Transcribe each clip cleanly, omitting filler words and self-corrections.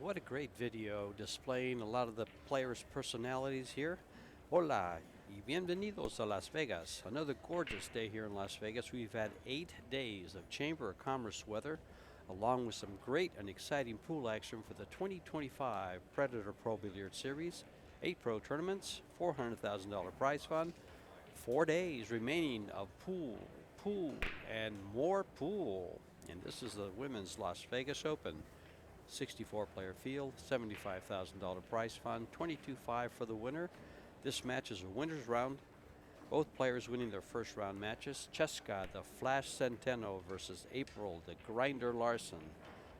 what a great video displaying a lot of the players' personalities here. Hola y bienvenidos a Las Vegas. Another gorgeous day here in Las Vegas. We've had 8 days of Chamber of Commerce weather, along with some great and exciting pool action for the 2025 Predator Pro Billiard Series. 8 pro tournaments, $400,000 prize fund, 4 days remaining of pool, and more pool. And this is the Women's Las Vegas Open. 64-player field, $75,000 prize fund, $22,500 for the winner. This match is a winner's round. Both players winning their first round matches. Cheska, the Flash Centeno versus April, the Grinder LARSON.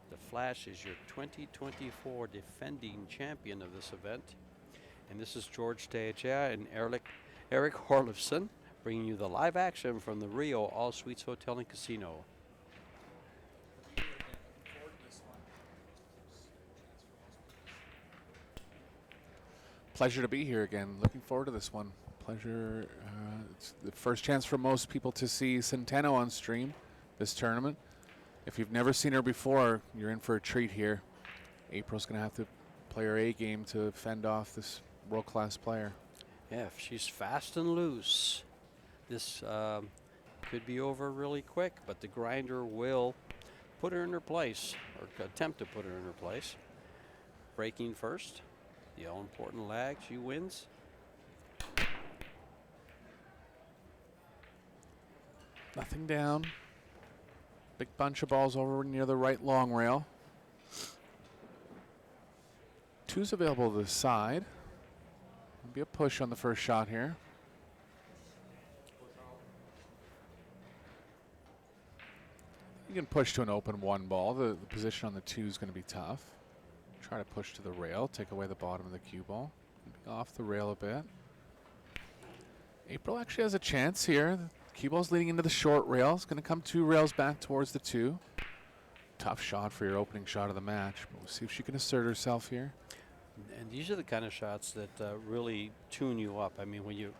The Flash is your 2024 defending champion of this event. And this is George Tejea and Eric Horlifson bringing you the live action from the Rio All Suites Hotel and Casino. Pleasure to be here again. Looking forward to this one. Pleasure. It's the first chance for most people to see Centeno on stream this tournament. If you've never seen her before, you're in for a treat here. April's going to have to play her A game to fend off this world-class player. Yeah, if she's fast and loose, this could be over really quick, but the Grinder will put her in her place, or attempt to put her in her place. Breaking first. The all-important lag, she wins. Nothing down. Big bunch of balls over near the right long rail. Two's available to the side. There'll be a push on the first shot here. You can push to an open one ball. The position on the two is going to be tough. Try to push to the rail, take away the bottom of the cue ball. Off the rail a bit. April actually has a chance here. The cue ball's leading into the short rail. It's going to come 2 rails back towards the 2. Tough shot for your opening shot of the match. But we'll see if she can assert herself here. And these are the kind of shots that really tune you up. I mean, when you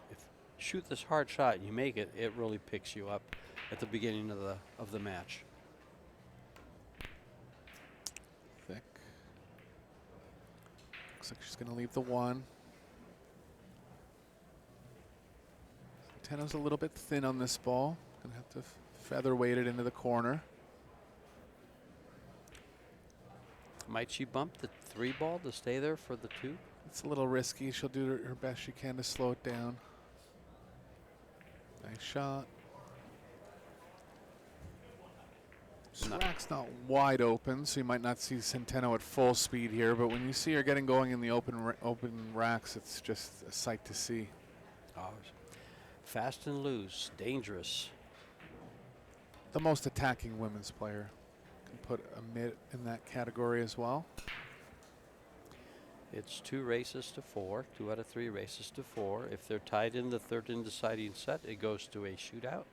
shoot this hard shot and you make it, it really picks you up at the beginning of the match. Thick. Looks like she's going to leave the 1. Centeno's a little bit thin on this ball. Going to have to featherweight it into the corner. Might she bump the 3 ball to stay there for the 2? It's a little risky. She'll do her best she can to slow it down. Nice shot. Rack's not wide open, so you might not see Centeno at full speed here, but when you see her getting going in the open racks, it's just a sight to see. Oh, fast and loose, dangerous. The most attacking women's player. Can put a mid in that category as well. It's 2 races to 4, 2 out of 3 races to 4. If they're tied in the third and deciding set, it goes to a shootout.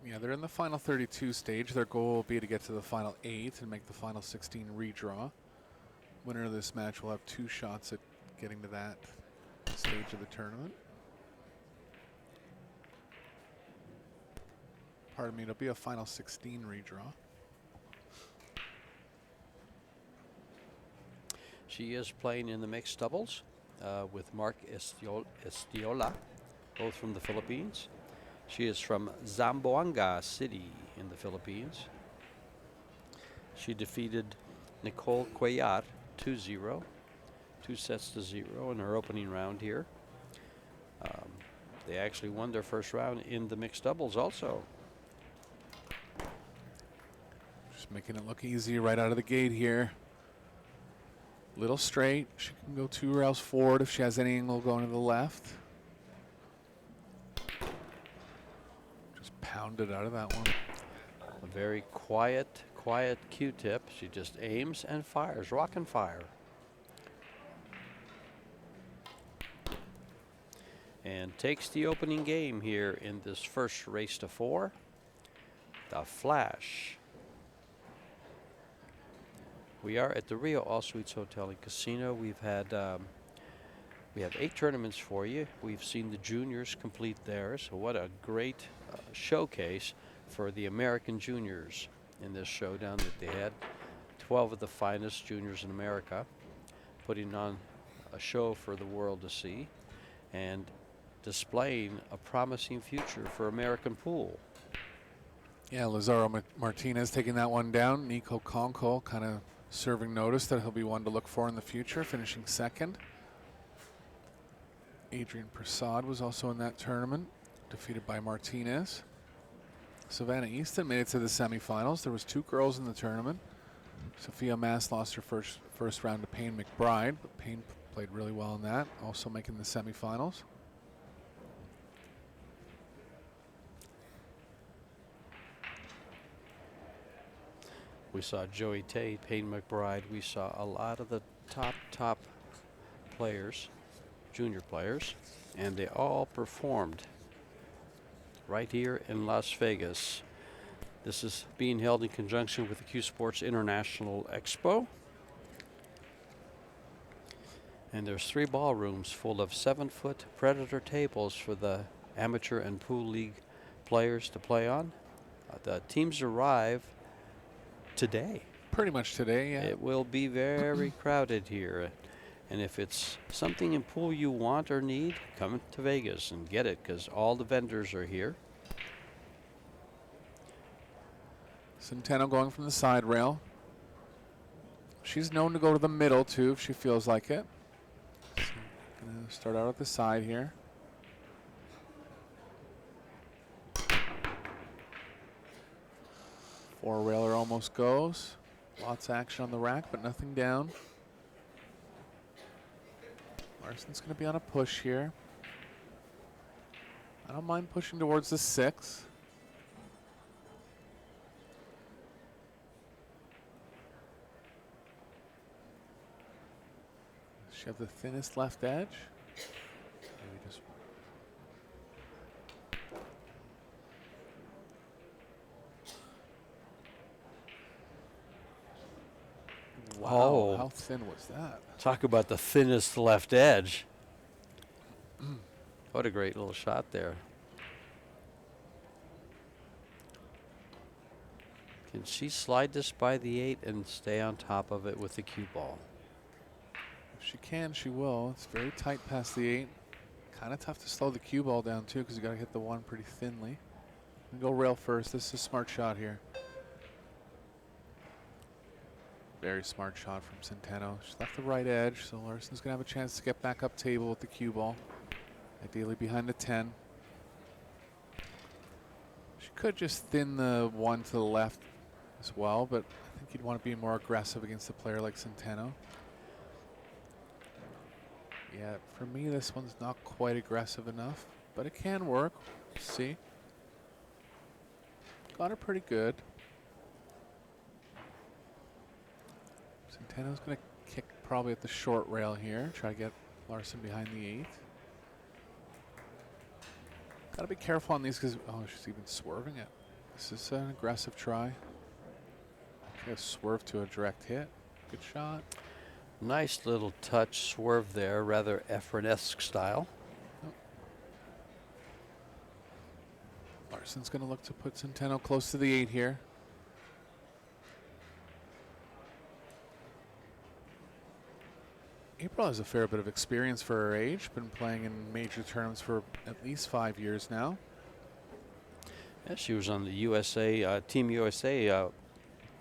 Yeah, they're in the final 32 stage. Their goal will be to get to the final 8 and make the final 16 redraw. Winner of this match will have 2 shots at getting to that stage of the tournament. Pardon me, it'll be a final 16 redraw. She is playing in the mixed doubles with Mark Estiola, both from the Philippines. She is from Zamboanga City in the Philippines. She defeated Nicole Cuellar 2-0, 2 sets to 0 in her opening round here. They actually won their first round in the mixed doubles also. Just making it look easy right out of the gate here. Little straight. She can go 2 rails forward if she has any angle going to the left. Pounded out of that one. A very quiet Q-tip. She just aims and fires, rock and fire. And takes the opening game here in this first race to 4. The Flash. We are at the Rio All Suites Hotel and Casino. We have 8 tournaments for you. We've seen the juniors complete theirs. So what a great showcase for the American juniors in this showdown that they had 12 of the finest juniors in America, putting on a show for the world to see and displaying a promising future for American pool. Yeah, Lazaro Martinez taking that one down. Nico Conco kind of serving notice that he'll be one to look for in the future, finishing second. Adrian Prasad was also in that tournament, defeated by Martinez. Savannah Easton made it to the semifinals. There was 2 girls in the tournament. Sophia Mass lost her first round to Payne McBride, but Payne played really well in that, also making the semifinals. We saw Joey Tate, Payne McBride. We saw a lot of the top players, junior players, and they all performed right here in Las Vegas. This is being held in conjunction with the Q Sports International Expo. And there's 3 ballrooms full of 7-foot Predator tables for the amateur and pool league players to play on. The teams arrive today. Pretty much today, yeah. It will be very crowded here. And if it's something in pool you want or need, come to Vegas and get it, because all the vendors are here. Centeno going from the side rail. She's known to go to the middle too if she feels like it. So gonna start out at the side here. Four railer almost goes. Lots of action on the rack, but nothing down. Larson's going to be on a push here. I don't mind pushing towards the 6. Does she have the thinnest left edge? Maybe just wow, Oh. how thin was that? Talk about the thinnest left edge. What a great little shot there. Can she slide this by the 8 and stay on top of it with the cue ball? If she can, she will. It's very tight past the 8. Kind of tough to slow the cue ball down too, because you got to hit the 1 pretty thinly. Go rail first. This is a smart shot here. Very smart shot from Centeno. She left the right edge, so Larson's going to have a chance to get back up table with the cue ball. Ideally behind the 10. She could just thin the 1 to the left as well, but I think you'd want to be more aggressive against a player like Centeno. Yeah, for me, this one's not quite aggressive enough, but it can work. See? Got her pretty good. Centeno's going to kick probably at the short rail here. Try to get Larson behind the 8. Got to be careful on these because, oh, she's even swerving it. This is an aggressive try. Okay, swerve to a direct hit. Good shot. Nice little touch swerve there, rather Efren-esque style. Oh. Larson's going to look to put Centeno close to the 8 here. April has a fair bit of experience for her age. Been playing in major tournaments for at least 5 years now. Yeah, she was on the USA, Team USA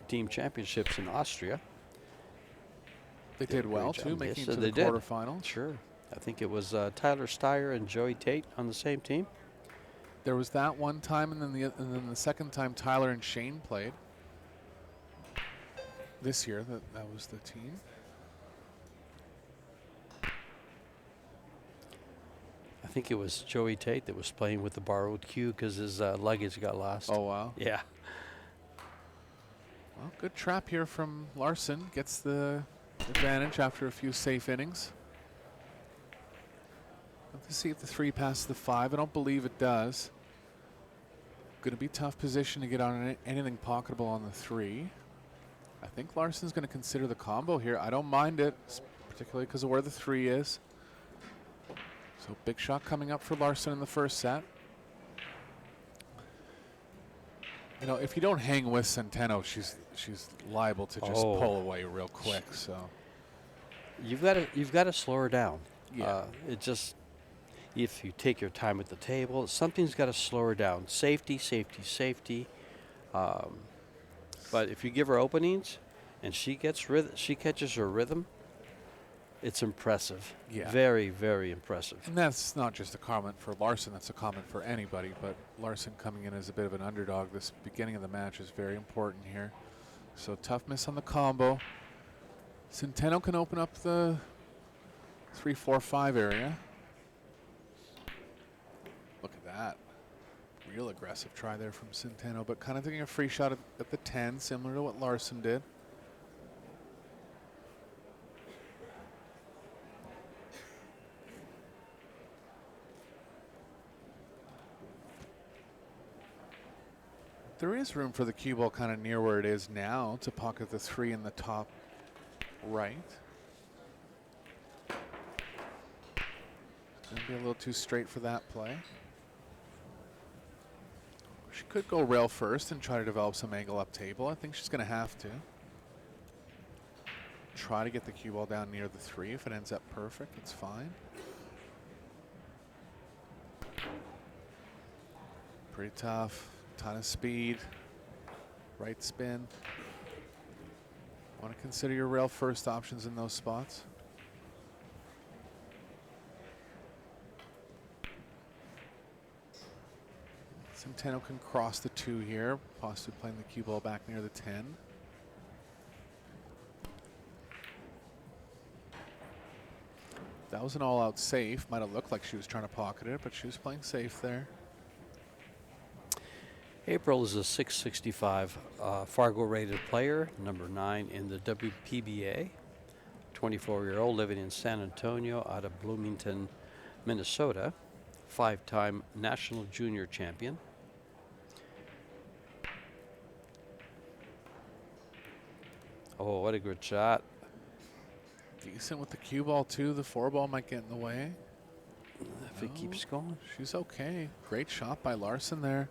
team championships in Austria. They did well too, making it to the quarterfinals. Sure. I think it was Tyler Steyer and Joey Tate on the same team. There was that one time, and then the second time Tyler and Shane played. This year, that was the team. I think it was Joey Tate that was playing with the borrowed cue because his luggage got lost. Oh, wow. Yeah. Well, good trap here from Larson. Gets the advantage after a few safe innings. Let's see if the 3 passes the 5. I don't believe it does. Going to be tough position to get on anything pocketable on the 3. I think Larson's going to consider the combo here. I don't mind it, particularly because of where the 3 is. So big shot coming up for Larson in the first set. You know, if you don't hang with Centeno, she's liable to just Oh. pull away real quick. So You've got to slow her down. yeah, It just, if you take your time at the table, something's got to slow her down. Safety, safety, safety. But if you give her openings, and she catches her rhythm, it's impressive. Yeah. Very, very impressive. and that's not just a comment for LARSON. That's a comment for anybody. But LARSON coming in as a bit of an underdog this beginning of the match is very important here. So tough miss on the combo. Centeno can open up the 3-4-5 area. Look at that. Real aggressive try there from Centeno, but kind of taking a free shot at the 10, similar to what LARSON did. There is room for the cue ball kind of near where it is now to pocket the 3 in the top right. Gonna be a little too straight for that play. She could go rail first and try to develop some angle up table. I think she's gonna have to. Try to get the cue ball down near the 3. If it ends up perfect, it's fine. Pretty tough. Ton of speed. Right spin. Want to consider your rail first options in those spots. Centeno can cross the 2 here, possibly playing the cue ball back near the 10. That was an all-out safe. Might have looked like she was trying to pocket it, but she was playing safe there. April is a 665 Fargo-rated player, number 9 in the WPBA. 24-year-old living in San Antonio out of Bloomington, Minnesota. 5-time national junior champion. Oh, what a good shot. Decent with the cue ball too. The 4 ball might get in the way. If it keeps going. She's okay. Great shot by LARSON there.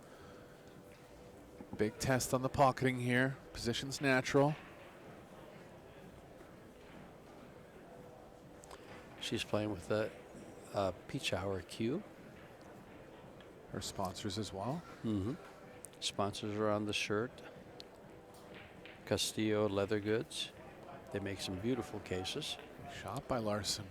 Big test on the pocketing here. Position's natural. She's playing with the Peach Hour cue. Her sponsors as well. Mm-hmm. Sponsors are on the shirt. Castillo Leather Goods. They make some beautiful cases. Shot by LARSON.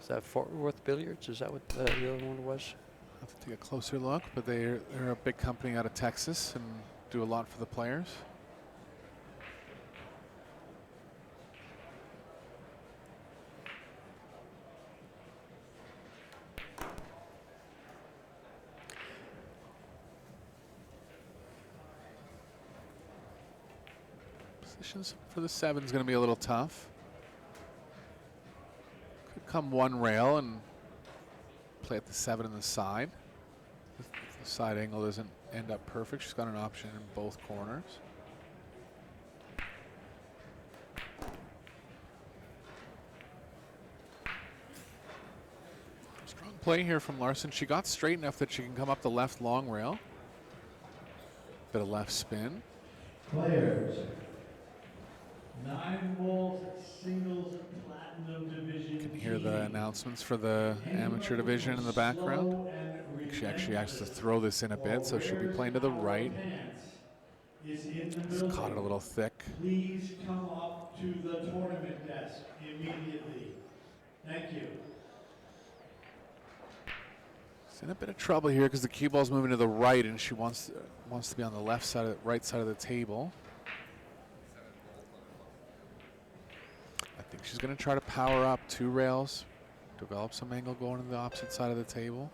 Is that Fort Worth Billiards? Is that what the other one was? I'll have to take a closer look, but they're a big company out of Texas and do a lot for the players. Positions for the 7 is going to be a little tough. Could come one rail and play at the 7 in the side. If the side angle doesn't end up perfect, she's got an option in both corners. Strong play here from LARSON. She got straight enough that she can come up the left long rail. Bit of left spin. Players. 9 Wolves Singles Platinum Division. You can hear the announcements for the amateur division in the background. She actually has to throw this in a bit, so she'll be playing to the right. Just caught it a little thick. Please come up to the tournament desk immediately. Thank you. She's in a bit of trouble here because the cue ball's moving to the right, and she wants to be on the left side, right side of the table. I think she's going to try to power up 2 rails, develop some angle going to the opposite side of the table.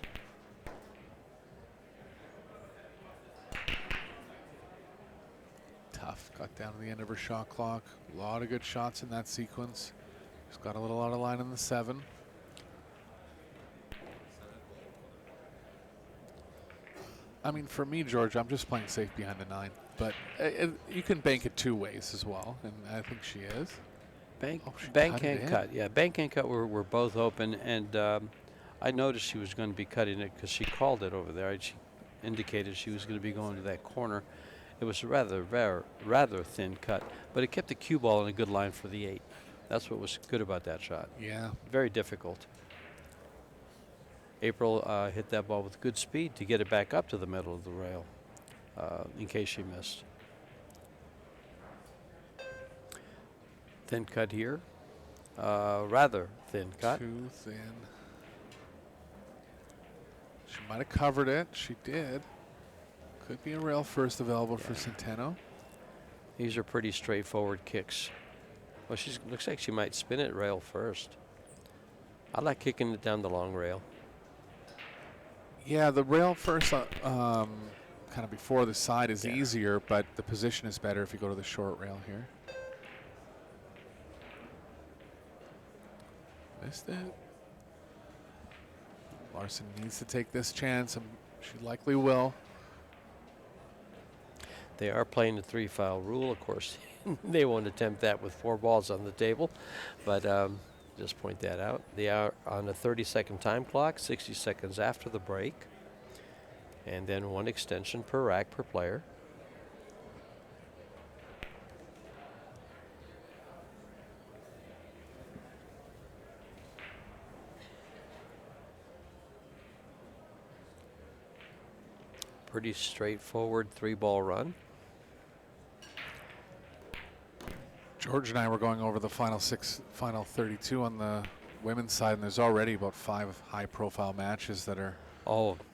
Tough. Got down to the end of her shot clock. A lot of good shots in that sequence. She's got a little out of line in the 7. I mean, for me, George, I'm just playing safe behind the 9. But you can bank it 2 ways as well, and I think she is. Bank, Oh, she bank cut it and in. cut. Yeah, bank and cut were both open, and I noticed she was going to be cutting it because she called it over there. indicated she was going to be going to that corner. It was a rather thin cut, but it kept the cue ball in a good line for the 8. That's what was good about that shot. Yeah. Very difficult. April hit that ball with good speed to get it back up to the middle of the rail in case she missed. Thin cut here. Rather thin cut. Too thin. She might have covered it. She did. Could be a rail first available for Centeno. These are pretty straightforward kicks. Well, she looks like she might spin it rail first. I like kicking it down the long rail. Yeah, the rail first, kind of before the side is easier, but the position is better if you go to the short rail here. Missed it. LARSON needs to take this chance, and she likely will. They are playing the 3-foul rule, of course. They won't attempt that with 4 balls on the table, but just point that out. They are on a 30-second time clock, 60 seconds after the break, and then 1 extension per rack per player. Pretty straightforward 3-ball run. George and I were going over the final 32 on the women's side, and there's already about 5 high-profile matches that are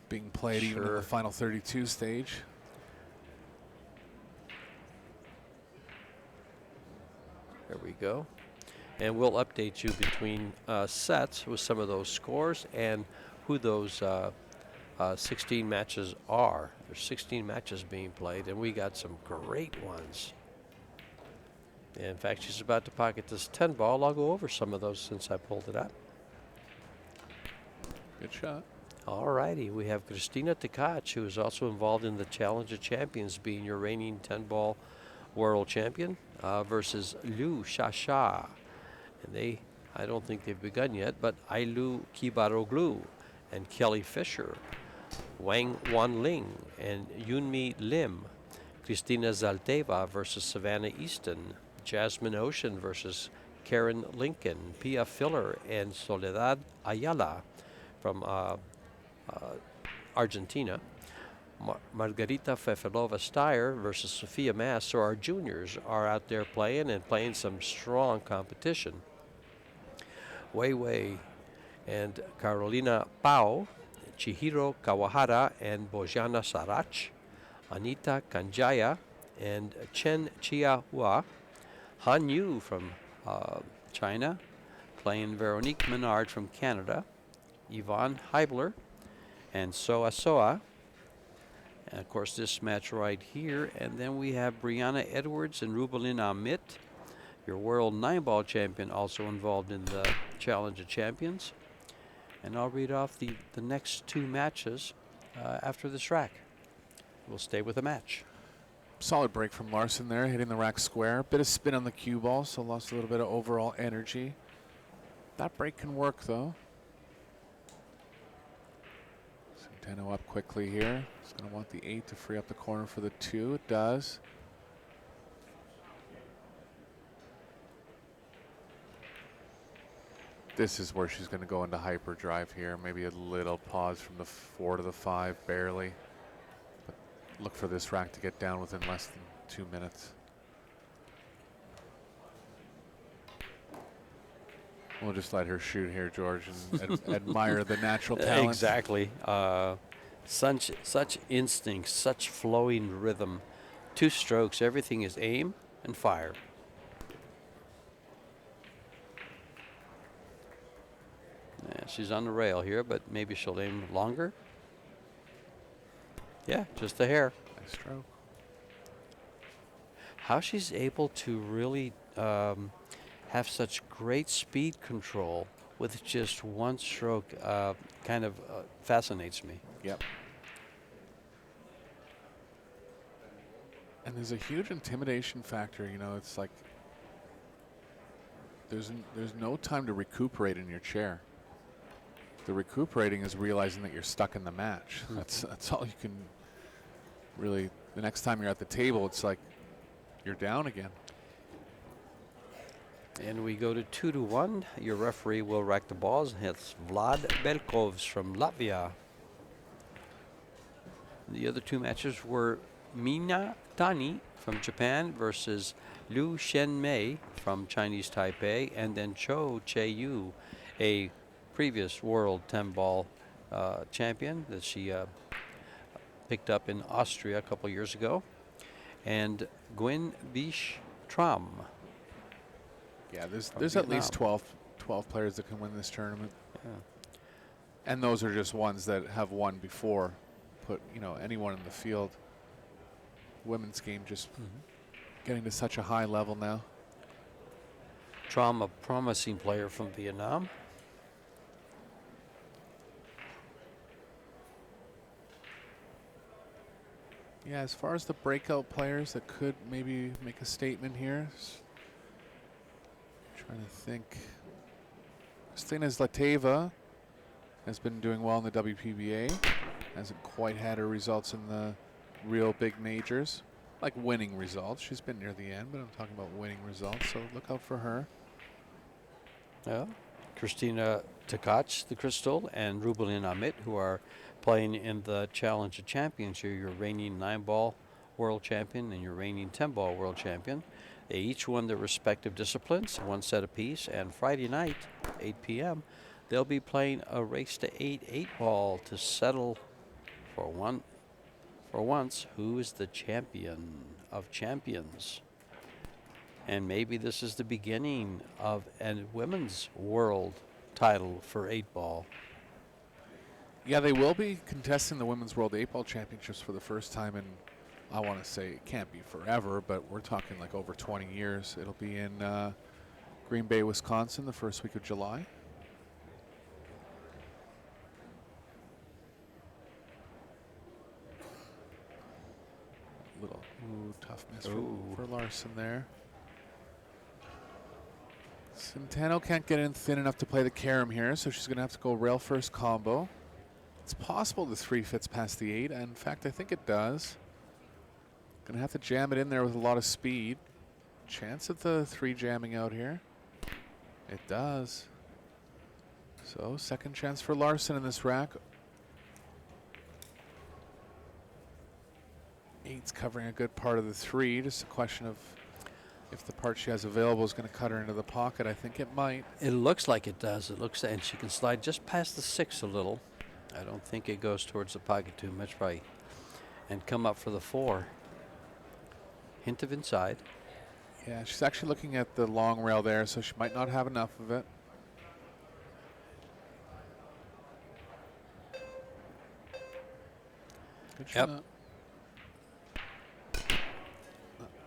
being played even in the final 32 stage. There we go. And we'll update you between sets with some of those scores and who those 16 matches are. There's 16 matches being played, and we got some great ones. In fact, she's about to pocket this 10-ball. I'll go over some of those since I pulled it up. Good shot. All righty. We have Christina Tkach, who is also involved in the Challenge of Champions, being your reigning 10-ball world champion, versus Liu Shasha. And I don't think they've begun yet, but Ailu Kibaroglu and Kelly Fisher, Wang Wanling and Yunmi Lim, Christina Zalteva versus Savannah Easton, Jasmine Ocean versus Karen Lincoln, Pia Filler and Soledad Ayala from Argentina, Margarita Fefelova-Steyer versus Sophia Mass. So our juniors are out there playing some strong competition. Wei Wei and Carolina Pao, Chihiro Kawahara and Bojana Sarach, Anita Kanjaya and Chen Chiahua, Han Yu from China, playing Veronique Menard from Canada, Yvonne Heibler and Soa Soa. And of course this match right here. And then we have Brianna Edwards and Rubelin Amit, your world 9-ball champion, also involved in the Challenge of Champions. And I'll read off the next 2 matches after this rack. We'll stay with the match. Solid break from LARSON there, hitting the rack square. Bit of spin on the cue ball, so lost a little bit of overall energy. That break can work, though. Centeno up quickly here. He's going to want the 8 to free up the corner for the 2. It does. This is where she's going to go into hyperdrive here. Maybe a little pause from the 4 to the 5, barely. But look for this rack to get down within less than 2 minutes. We'll just let her shoot here, George, and admire the natural talent. Exactly. Such instinct, such flowing rhythm. 2 strokes, everything is aim and fire. Yeah, she's on the rail here, but maybe she'll aim longer. Yeah, just a hair. Nice stroke. How she's able to really have such great speed control with just 1 stroke kind of fascinates me. Yep. And there's a huge intimidation factor. You know, it's like there's no time to recuperate in your chair. The recuperating is realizing that you're stuck in the match. That's all you can really, the next time you're at the table, it's like you're down again. And we go to 2-1. Your referee will rack the balls. It's Vlad Belkovs from Latvia. The other two matches were Mina Tani from Japan versus Liu Shenmei from Chinese Taipei, and then Cho Che-yu, a previous world 10-ball champion that she picked up in Austria a couple years ago, and Nguyen Bish Tram. Yeah, there's Vietnam. at least 12 players that can win this tournament. Yeah. And those are just ones that have won before. Put, you know, anyone in the field. Women's game just getting to such a high level now. Tram, a promising player from Vietnam. Yeah, as far as the breakout players that could maybe make a statement here. Trying to think. Kristina Zlateva has been doing well in the WPBA. Hasn't quite had her results in the real big majors. Like winning results. She's been near the end, but I'm talking about winning results, so look out for her. Yeah. Christina Takac, the Crystal, and Rubelin Amit, who are playing in the Challenge of Champions. You're your reigning 9-ball world champion and your reigning 10-ball world champion. They each won their respective disciplines, one set apiece, and Friday night, 8 p.m., they'll be playing a race to 8-ball to settle for once, who is the champion of champions. And maybe this is the beginning of a women's world title for 8-ball. Yeah, they will be contesting the Women's World 8-Ball Championships for the first time in, I want to say, it can't be forever, but we're talking like over 20 years. It'll be in Green Bay, Wisconsin, the first week of July. Little tough miss for Larson there. Centeno can't get in thin enough to play the carom here, so she's going to have to go rail first combo. It's possible the 3 fits past the 8. In fact, I think it does. Going to have to jam it in there with a lot of speed. Chance of the 3 jamming out here. It does. So, second chance for Larson in this rack. 8's covering a good part of the 3. Just a question of if the part she has available is going to cut her into the pocket. I think it might. It looks like it does. It looks, and she can slide just past the 6 a little. I don't think it goes towards the pocket too much, right? And come up for the 4. Hint of inside. Yeah, she's actually looking at the long rail there, so she might not have enough of it. Good shot. Yep.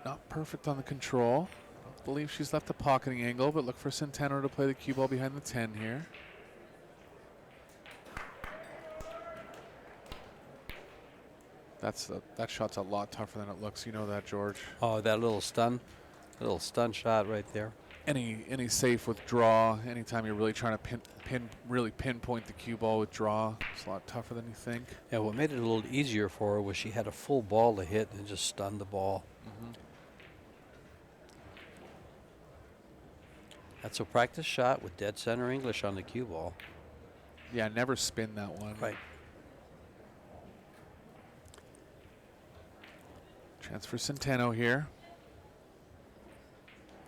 Not perfect on the control. Don't believe she's left the pocketing angle, but look for Centeno to play the cue ball behind the 10 here. That shot's a lot tougher than it looks. You know that, George. Oh, that little stun shot right there. Any safe with draw. Anytime you're really trying to really pinpoint the cue ball with draw, it's a lot tougher than you think. Yeah, what made it a little easier for her was she had a full ball to hit and just stunned the ball. That's a practice shot with dead center English on the cue ball. Yeah, never spin that one. Right. Chance for Centeno here.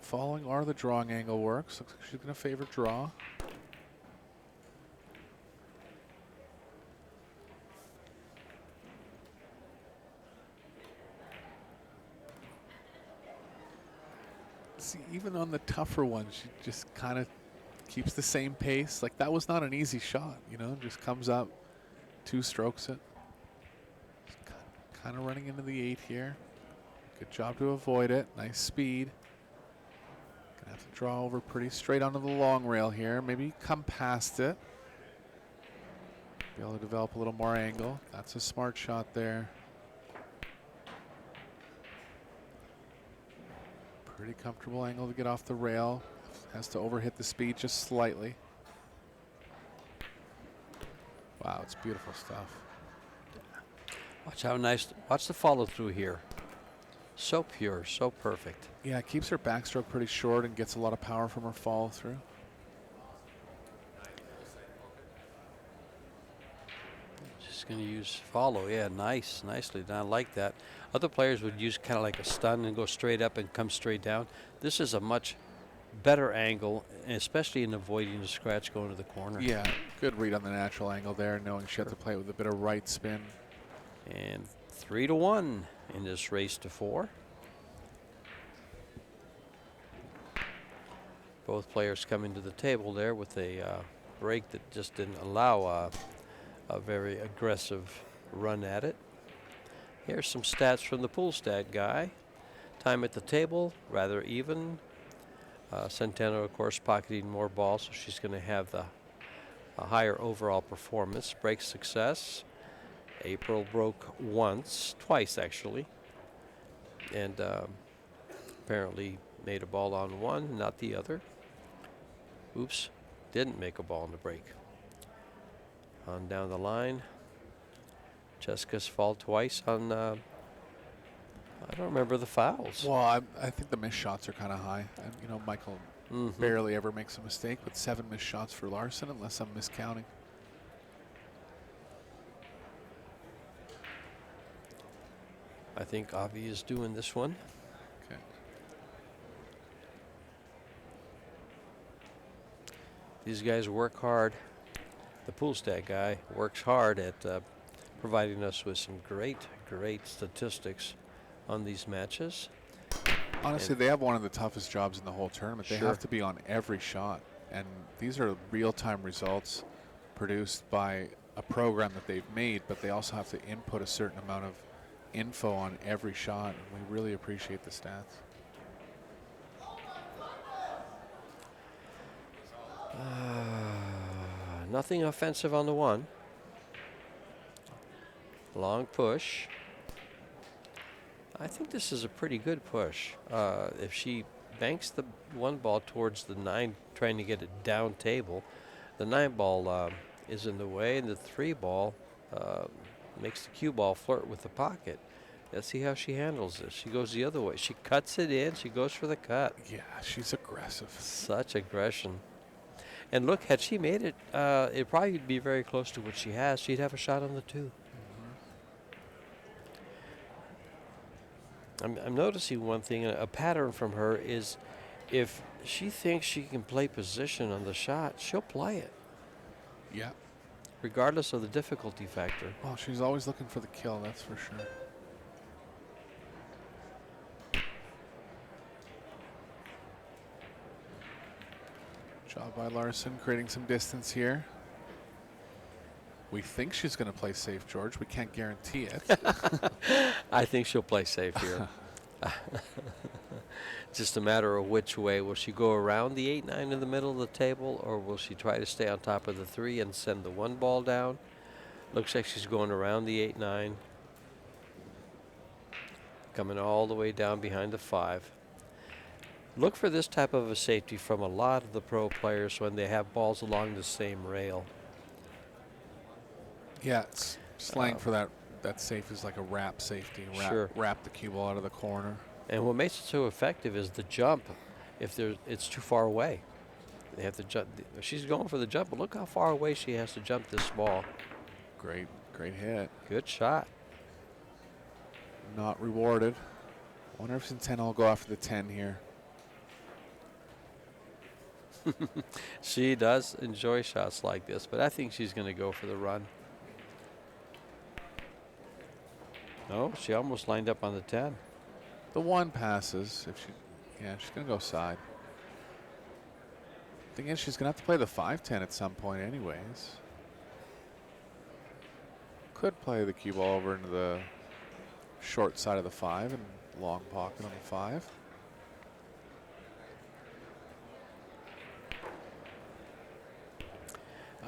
Following or the drawing angle works. Looks like she's going to favor draw. See, even on the tougher one, she just kind of keeps the same pace. Like, that was not an easy shot, you know, just comes up, 2 strokes it. Kind of running into the 8 here. Good job to avoid it. Nice speed. Gonna have to draw over pretty straight onto the long rail here. Maybe come past it. Be able to develop a little more angle. That's a smart shot there. Pretty comfortable angle to get off the rail. Has to overhit the speed just slightly. Wow, it's beautiful stuff. Watch how nice. Watch the follow through here. So pure, so perfect. Yeah, it keeps her backstroke pretty short and gets a lot of power from her follow through. Just going to use follow. Yeah, nice. Nicely done. I like that. Other players would use kind of like a stun and go straight up and come straight down. This is a much better angle, especially in avoiding the scratch going to the corner. Yeah, good read on the natural angle there, knowing she had to play with a bit of right spin. And 3-1 in this race to 4. Both players coming to the table there with a break that just didn't allow a very aggressive run at it. Here's some stats from the pool stat guy. Time at the table, rather even. Centeno, of course, pocketing more balls, so she's going to have a higher overall performance. Break success. April broke twice actually, and apparently made a ball on one, not the other. Oops, didn't make a ball in the break. On down the line, Jessica's fall twice on, I don't remember the fouls. Well, I think the missed shots are kind of high. And, you know, Michael barely ever makes a mistake, but 7 missed shots for LARSON, unless I'm miscounting. I think Avi is doing this one. Okay. These guys work hard. The pool stat guy works hard at providing us with some great statistics on these matches. Honestly, they have one of the toughest jobs in the whole tournament. They have to be on every shot. And these are real-time results produced by a program that they've made, but they also have to input a certain amount of info on every shot. And we really appreciate the stats. Nothing offensive on the one. Long push. I think this is a pretty good push. If she banks the one ball towards the 9, trying to get it down table, the 9 ball is in the way, and the 3 ball makes the cue ball flirt with the pocket. Let's see how she handles this. She goes the other way. She cuts it in. She goes for the cut. Yeah, she's aggressive. Such aggression. And look, had she made it, it'd probably be very close to what she has. She'd have a shot on the 2. I'm noticing one thing, a pattern from her is if she thinks she can play position on the shot, she'll play it. Yeah. Regardless of the difficulty factor. Well, she's always looking for the kill, that's for sure. Job by LARSON, creating some distance here. We think she's going to play safe, George. We can't guarantee it. I think she'll play safe here. Just a matter of which way. Will she go around the 8-9 in the middle of the table, or will she try to stay on top of the 3 and send the 1 ball down? Looks like she's going around the 8-9. Coming all the way down behind the 5. Look for this type of a safety from a lot of the pro players when they have balls along the same rail. Yeah, it's slang for that safe is like a wrap safety. Wrap the cue ball out of the corner. And what makes it so effective is the jump. If it's too far away, they have to jump. She's going for the jump, but look how far away she has to jump this ball. Great hit. Good shot. Not rewarded. Wonder if Centeno will go after the 10 here. She does enjoy shots like this, but I think she's going to go for the run. No, she almost lined up on the 10. The 1 passes. She's going to go side. Thing is, she's going to have to play the 5-10 at some point anyways. Could play the cue ball over into the short side of the 5 and long pocket on the 5.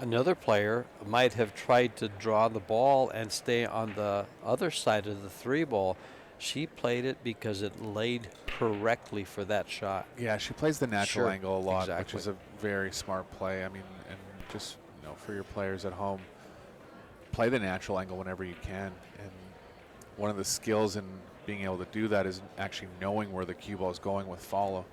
Another player might have tried to draw the ball and stay on the other side of the 3 ball. She played it because it laid correctly for that shot. Yeah, she plays the natural angle a lot, exactly. which is a very smart play. I mean, and just for your players at home, play the natural angle whenever you can. And one of the skills in being able to do that is actually knowing where the cue ball is going with follow.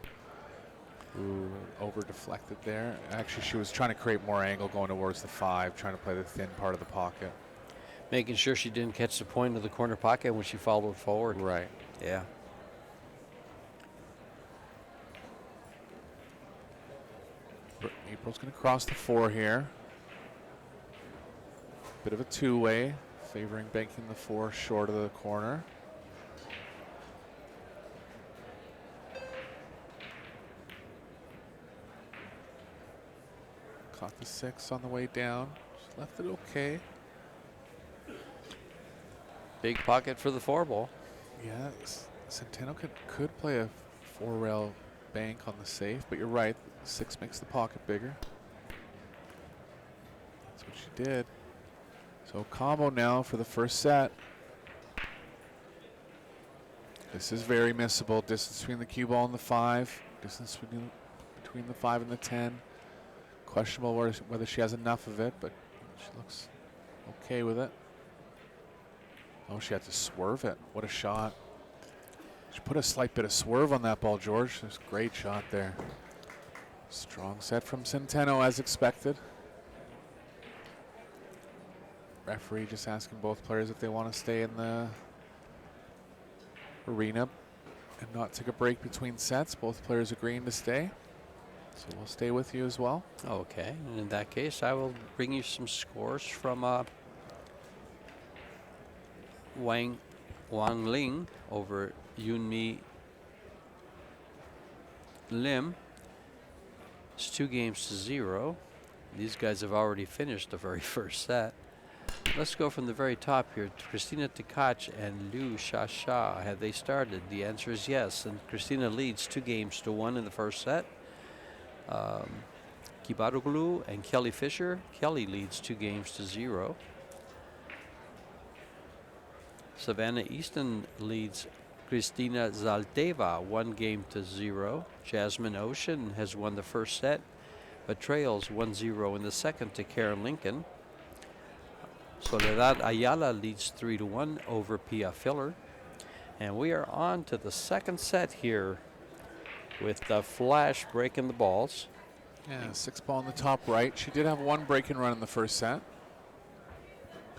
Ooh, over deflected there. Actually, she was trying to create more angle going towards the 5, trying to play the thin part of the pocket. Making sure she didn't catch the point of the corner pocket when she followed forward. Right. Yeah. April's going to cross the 4 here. Bit of a two-way, favoring banking the 4 short of the corner. Caught the 6 on the way down. Just left it okay. Big pocket for the 4 ball. Yeah, Centeno could play a 4-rail bank on the safe, but you're right. 6 makes the pocket bigger. That's what she did. So combo now for the first set. This is very missable. Distance between the cue ball and the 5. Distance between the 5 and the 10. Questionable whether she has enough of it, but she looks okay with it. Oh, she had to swerve it. What a shot. She put a slight bit of swerve on that ball, George. There's a great shot there. Strong set from Centeno as expected. Referee just asking both players if they want to stay in the arena and not take a break between sets. Both players agreeing to stay. So we'll stay with you as well. Okay, and in that case, I will bring you some scores from Wang Ling over Yunmi Lim. It's 2-0. These guys have already finished the very first set. Let's go from the very top here. Christina Tkach and Liu Shasha, have they started? The answer is yes, and Christina leads 2-1 in the first set. Kibaroglu and Kelly Fisher. Kelly leads 2-0. Savannah Easton leads Kristina Zalteva 1-0. Jasmine Ocean has won the first set, but trails 1-0 in the second to Karen Lincoln. Soledad Ayala leads 3-1 over Pia Filler. And we are on to the second set here with the Flash breaking the balls. Yeah, 6 ball in the top right. She did have one break and run in the first set.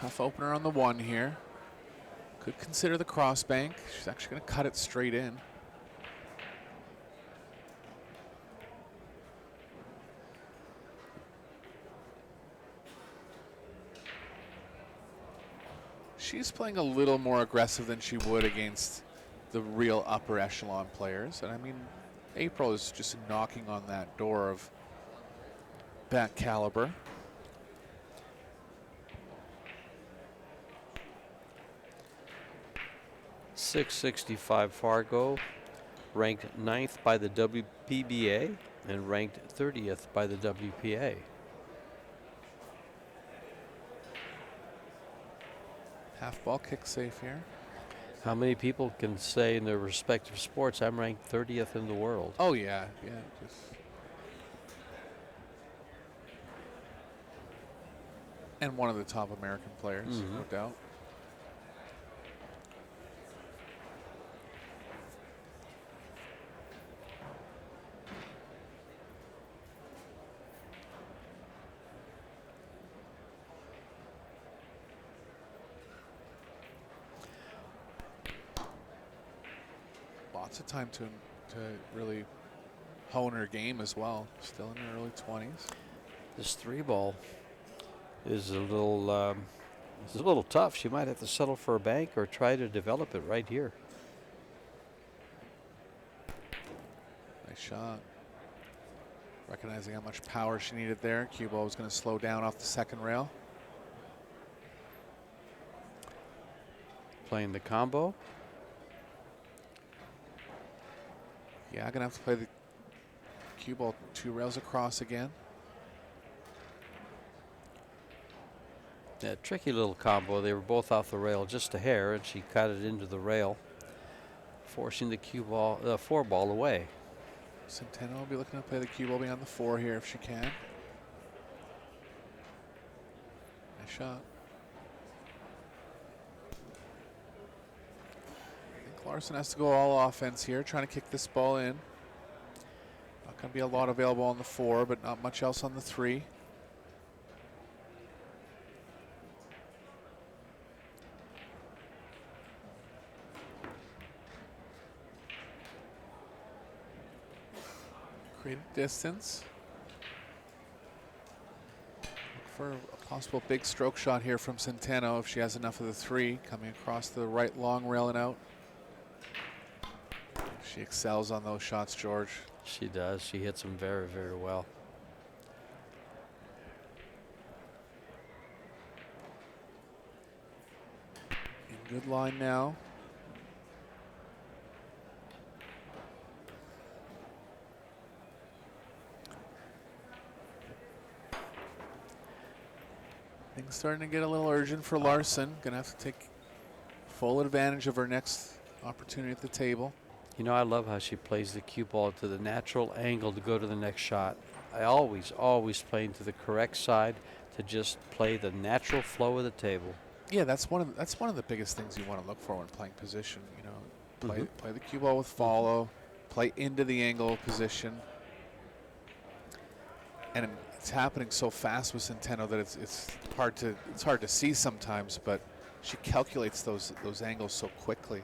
Tough opener on the 1 here. Could consider the cross bank. She's actually going to cut it straight in. She's playing a little more aggressive than she would against the real upper echelon players. And I mean, April is just knocking on that door of that caliber. .665 Fargo, ranked 9th by the WPBA and ranked 30th by the WPA. Half ball kick safe here. How many people can say in their respective sports, I'm ranked 30th in the world? Oh yeah, yeah. And one of the top American players, no doubt. Lots of time to really hone her game as well. Still in her early 20s. This 3 ball is a little tough. She might have to settle for a bank or try to develop it right here. Nice shot. Recognizing how much power she needed there. Cue ball was going to slow down off the second rail. Playing the combo. Yeah, I'm going to have to play the cue ball 2 rails across again. Yeah, tricky little combo. They were both off the rail just a hair, and she cut it into the rail, forcing the cue ball, 4 ball away. Centeno will be looking to play the cue ball beyond the 4 here if she can. Nice shot. Larson has to go all offense here, trying to kick this ball in. Not going to be a lot available on the 4, but not much else on the 3. Create distance. Look for a possible big stroke shot here from Centeno if she has enough of the 3, coming across the right long rail and out. She excels on those shots, George. She does. She hits them very, very well. In good line now. Things starting to get a little urgent for Larson. Gonna have to take full advantage of her next opportunity at the table. You know, I love how she plays the cue ball to the natural angle to go to the next shot. I always play into the correct side to just play the natural flow of the table. Yeah, that's one of the biggest things you want to look for when playing position. You know, play the cue ball with follow, play into the angle position, and it's happening so fast with Centeno that it's hard to see sometimes. But she calculates those angles so quickly.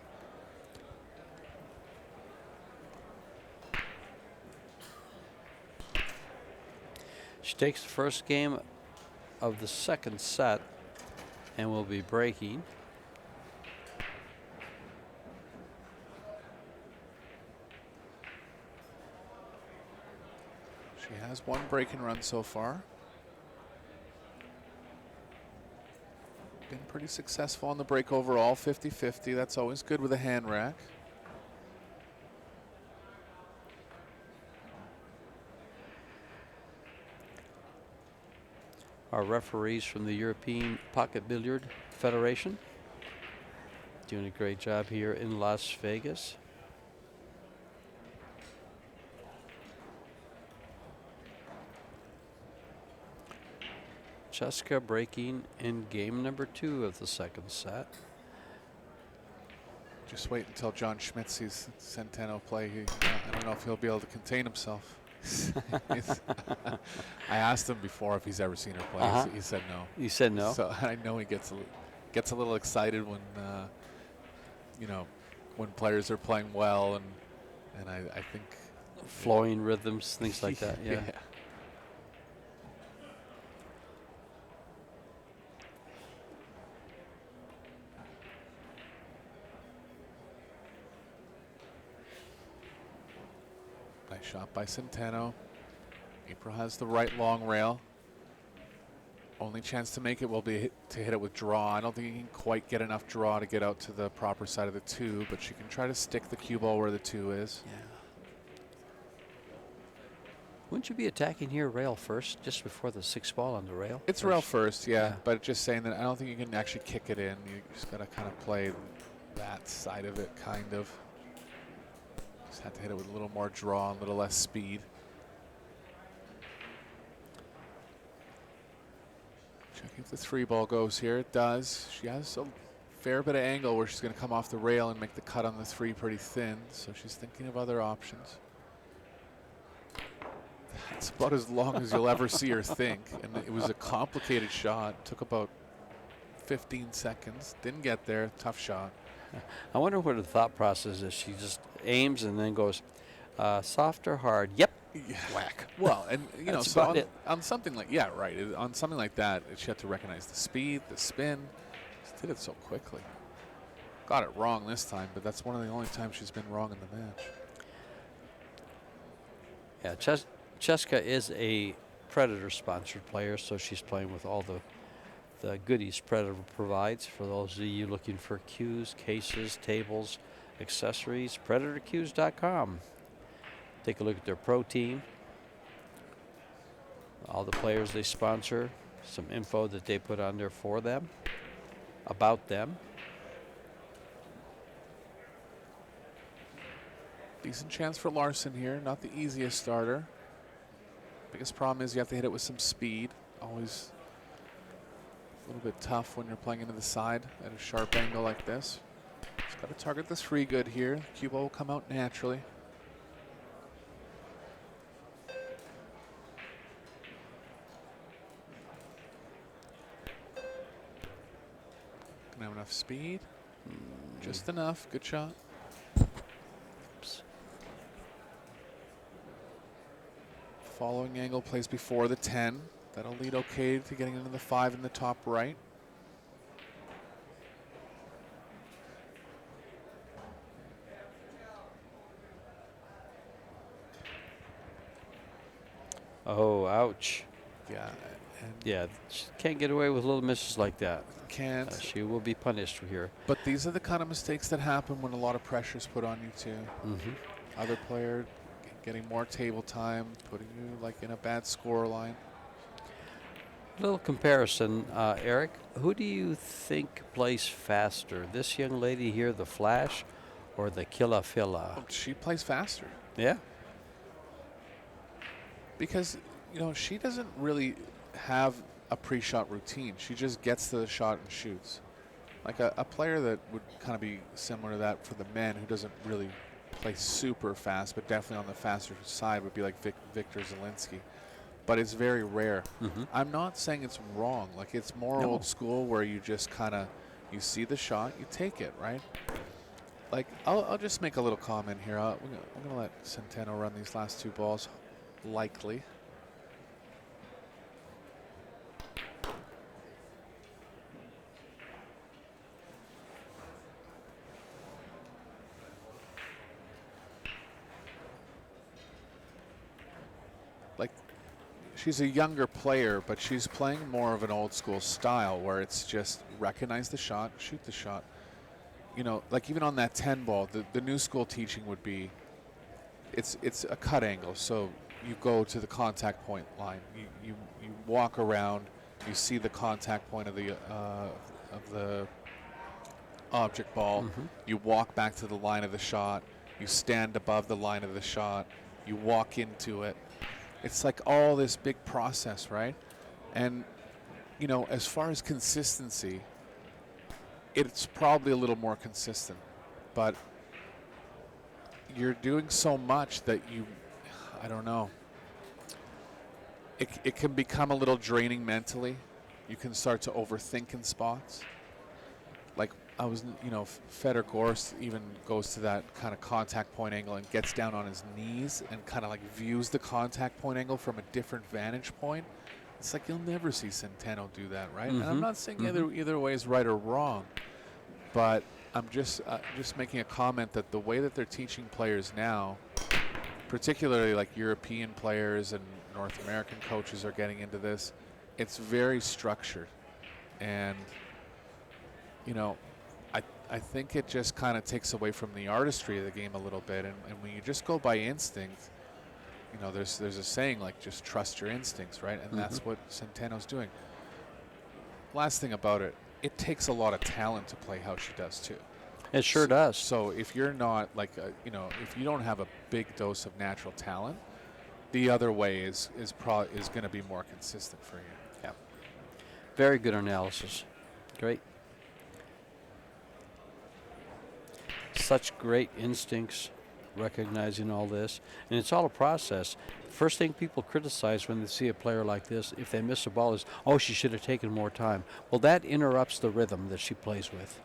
She takes the first game of the second set and will be breaking. She has one break and run so far. Been pretty successful on the break overall, 50-50. That's always good with a hand rack. Our referees from the European Pocket Billiard Federation doing a great job here in Las Vegas. Cheska breaking in game number 2 of the second set. Just wait until John Schmidt sees Centeno play. I don't know if he'll be able to contain himself. I asked him before if he's ever seen her play. He said no. You said no? So I know he gets a little excited when you know, when players are playing well, and I think flowing rhythms, things like that. Yeah. Nice shot by Centeno. April has the right long rail. Only chance to make it will be to hit it with draw. I don't think he can quite get enough draw to get out to the proper side of the 2, but she can try to stick the cue ball where the 2 is. Yeah. Wouldn't you be attacking here rail first, just before the 6th ball on the rail? It's rail first, yeah, but just saying that I don't think you can actually kick it in. You just got to kind of play that side of it, kind of. Just have to hit it with a little more draw, a little less speed. Checking if the 3 ball goes here. It does. She has a fair bit of angle where she's going to come off the rail and make the cut on the 3 pretty thin, so she's thinking of other options. That's about as long as you'll ever see her think, and it was a complicated shot. Took about 15 seconds. Didn't get there. Tough shot. I wonder what her thought process is. She just aims and then goes soft or hard. Yep. Yeah. Whack. Well, and you know, That's so about it. on something like, yeah, right. On something like that, she had to recognize the speed, the spin. She did it so quickly. Got it wrong this time, but that's one of the only times she's been wrong in the match. Yeah, Cheska is a Predator sponsored player, so she's playing with all the goodies Predator provides. For those of you looking for cues, cases, tables, accessories, PredatorCues.com. Take a look at their pro team, all the players they sponsor, some info that they put on there for them, about them. Decent chance for Larson here. Not the easiest starter. Biggest problem is you have to hit it with some speed. Always a little bit tough when you're playing into the side at a sharp angle like this. Just got to target this free good here. Cue ball will come out naturally. Gonna have enough speed. Just enough. Good shot. Oops. Following angle plays before the 10. That'll lead okay to getting into the 5 in the top right. Oh, ouch. Yeah. And Yeah, she can't get away with little misses like that. can't. She will be punished here. But these are the kind of mistakes that happen when a lot of pressure is put on you too. Other player getting more table time, putting you like in a bad score line. Little comparison, Eric. Who do you think plays faster? This young lady here, the Flash, or the Killa Filla? Oh, she plays faster Yeah. because she doesn't really have a pre-shot routine. She just gets to the shot and shoots. Like a player that would kind of be similar to that for the men, who doesn't really play super fast, but definitely on the faster side, would be like Victor Zielinski. But it's very rare. I'm not saying it's wrong. Like, it's more No. old school where you just kind of, you see the shot, you take it, right? Like, I'll just make a little comment here. I'm going to let Centeno run these last 2 balls, likely. Like, she's a younger player, but she's playing more of an old school style where it's just recognize the shot, shoot the shot. Like even on that 10 ball, the new school teaching would be it's a cut angle. So you go to the contact point line. You walk around, you see the contact point of the object ball. You walk back to the line of the shot. You stand above the line of the shot. You walk into it. It's like all this big process, right? And, as far as consistency, it's probably a little more consistent. But you're doing so much that I don't know. It can become a little draining mentally. You can start to overthink in spots. Like, Fedor Gorst even goes to that kind of contact point angle and gets down on his knees and kind of like views the contact point angle from a different vantage point. It's like you'll never see Centeno do that, right? And I'm not saying either way is right or wrong, but I'm just making a comment that the way that they're teaching players now, particularly like European players and North American coaches are getting into this, it's very structured. And I think it just kind of takes away from the artistry of the game a little bit. And when you just go by instinct, there's a saying like just trust your instincts, right? And that's what Centeno's doing. Last thing about it, it takes a lot of talent to play how she does too. It sure does. So if you're not like, if you don't have a big dose of natural talent, the other way is going to be more consistent for you. Yeah. Very good analysis. Great. Such great instincts, recognizing all this. And it's all a process. First thing people criticize when they see a player like this, if they miss a ball, is, oh, she should have taken more time. Well, that interrupts the rhythm that she plays with.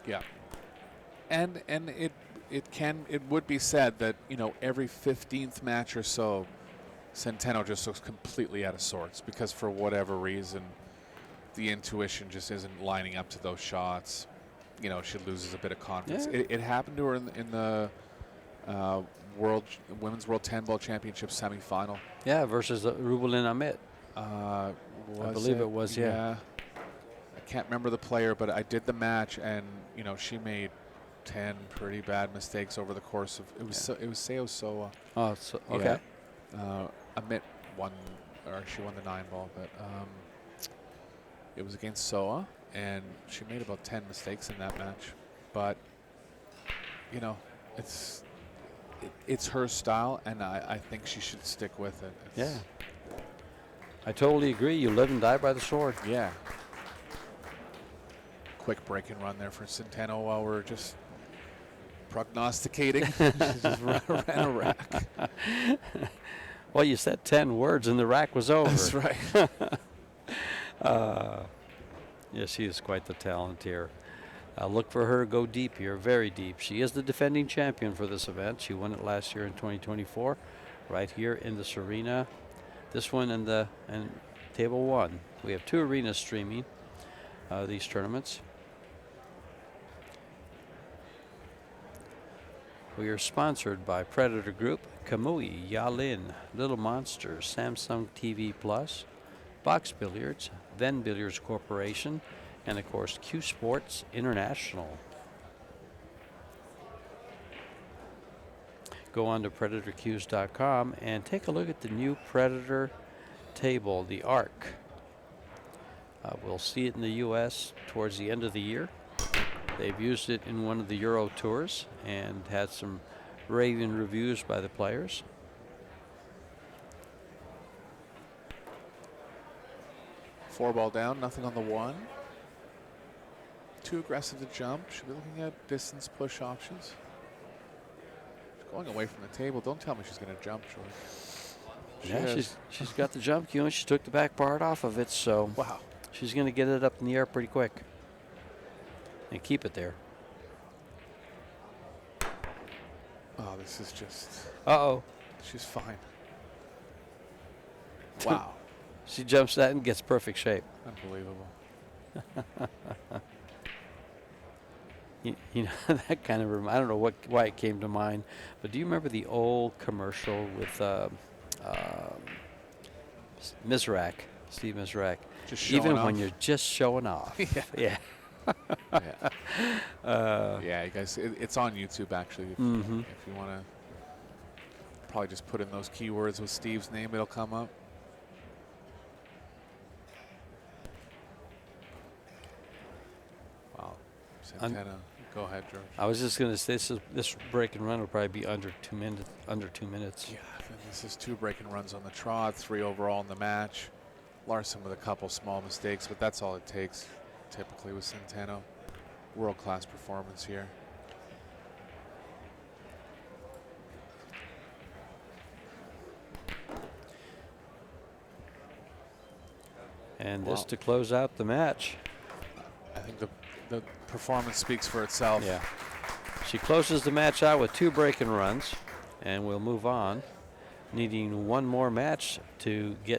Yeah. And it would be said that, every 15th match or so, Centeno just looks completely out of sorts because for whatever reason, the intuition just isn't lining up to those shots. She loses a bit of confidence. Yeah. It happened to her in the Women's World 10 Ball Championship semifinal. Yeah, versus Rubelin Ahmet. I believe it was, yeah. I can't remember the player, but I did the match, and she made 10 pretty bad mistakes over the course of it was Seo Soa. Oh, so, okay. Yeah. Ahmet won, or she won the 9 ball, but it was against Soa. And she made about 10 mistakes in that match. But, it's her style, and I think she should stick with it. Yeah. I totally agree. You live and die by the sword. Yeah. Quick break and run there for Centeno while we're just Prognosticating. She just ran a rack. Well, you said 10 words and the rack was over. That's right. Yeah, she is quite the talent here. Look for her to go deep here, very deep. She is the defending champion for this event. She won it last year in 2024, right here in this arena. This one and table 1. We have 2 arenas streaming these tournaments. We are sponsored by Predator Group, Kamui, Yalin, Little Monsters, Samsung TV Plus, Box Billiards, Then Billiards Corporation, and of course Q Sports International. Go on to PredatorQs.com and take a look at the new Predator table, the Arc. We'll see it in the U.S. towards the end of the year. They've used it in one of the Euro tours and had some raving reviews by the players. Four ball down, nothing on the 1. Too aggressive to jump. Should be looking at distance push options. She's going away from the table. Don't tell me she's going to jump, Troy. Yeah, she's got the jump cue and she took the back part off of it, so Wow. she's going to get it up in the air pretty quick and keep it there. Oh, this is just. Uh-oh. She's fine. Wow. She jumps that and gets perfect shape. Unbelievable. You know, that kind of, I don't know why it came to mind, but do you remember the old commercial with Mizrak, Steve Mizrak? Just showing Even off. when you're just showing off. Yeah. Yeah. Yeah, you guys, it's on YouTube actually. If you want to probably just put in those keywords with Steve's name, it'll come up. Wow. Centeno. Go ahead, George. I was just going to say this break and run will probably be under 2 minutes. Yeah, and this is 2 break and runs on the trot, 3 overall in the match. LARSON with a couple small mistakes, but that's all it takes typically with Centeno. World-class performance here. And Wow. this to close out the match. I think the performance speaks for itself. Yeah. She closes the match out with 2 break and runs, and we'll move on, needing one more match to get